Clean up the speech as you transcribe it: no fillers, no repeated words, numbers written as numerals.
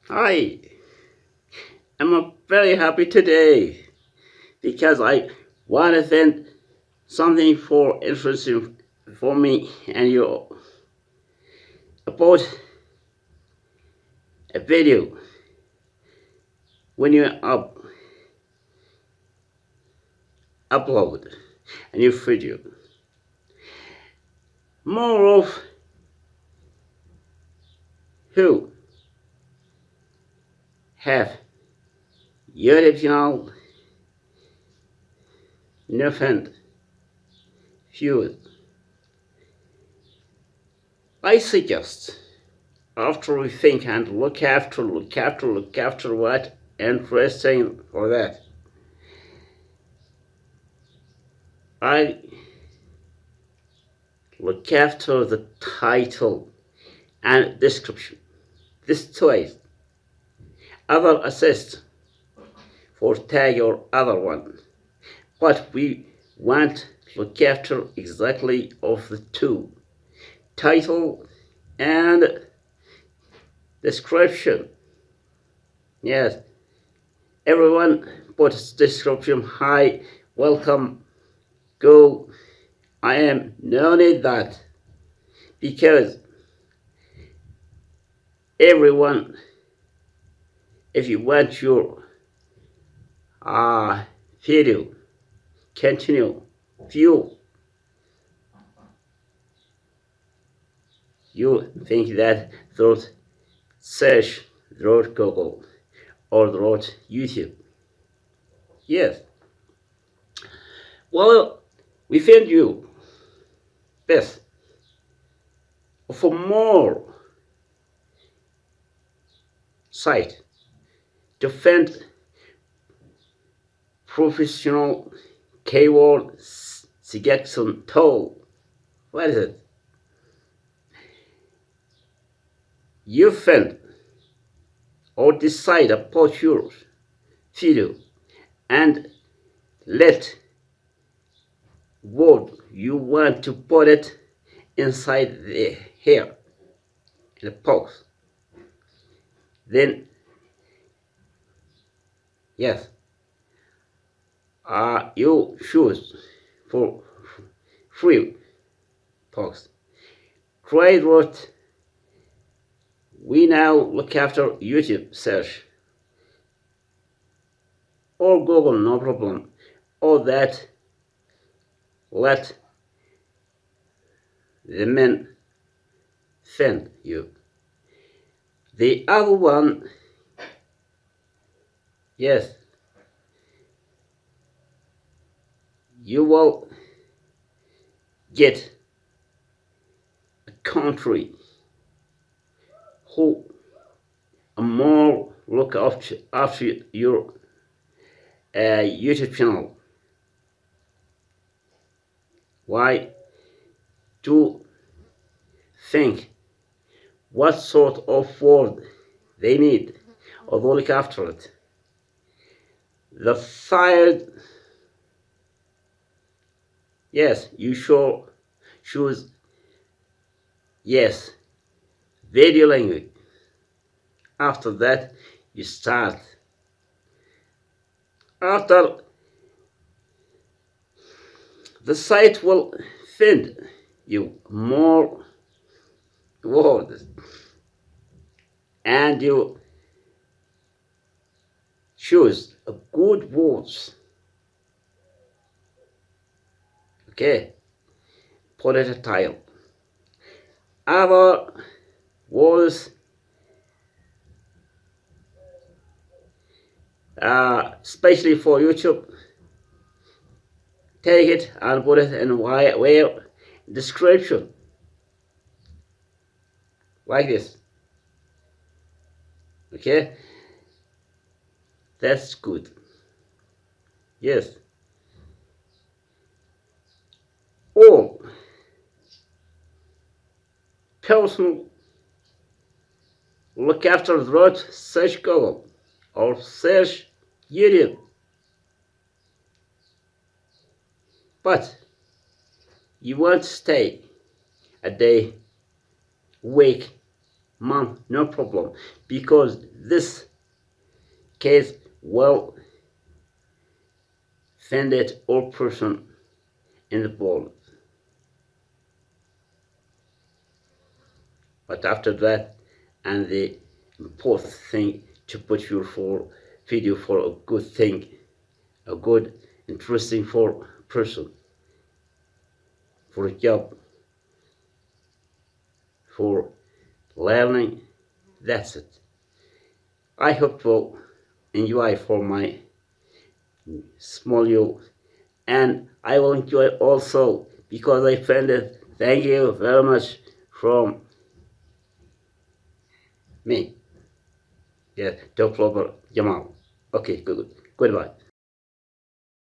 Hi, I'm very happy today because I want to send something for interesting for me and you about a video when you upload a new video. More of who have YouTube channel no friend views. I suggest after we think and look after what interesting for that. I look after the title and description. This twice. Other assist for tag or other one. But we want to look after exactly of the two. Title and description. Yes. Everyone put description. Hi, welcome, go. I am no need that because everyone, if you want your video continue view, you think that through search, through Google or through YouTube. Yes. Well, we find you best for more site to find professional keyword selection tool. What is it? You find or decide about your video and let what you want to put it inside the here in the post. Then yes, you choose for free post. Try what we now look after YouTube search or Google, no problem. Or that let the men find you. The other one, yes, you will get a country who more look after your YouTube channel. Why? To think what sort of word they need or they look after it. The third, yes, you choose yes, video language. After that, you start. After the site will find you more words and you choose a good words. Okay, put it a title. Other words especially for YouTube, take it and put it in where description like this. Okay, that's good. Yes. Or personal look after the road, search Google or search YouTube. But you want to stay a day, week, month, no problem, because this case will offended all person in the world. But after that, and the important thing to put your for video for a good thing, a good, interesting for person, for a job, for learning. That's it. I hope to enjoy for my small you, and I will enjoy also because I find it. Thank you very much from me. Yeah, Dr. Jamal. Okay, good. Goodbye.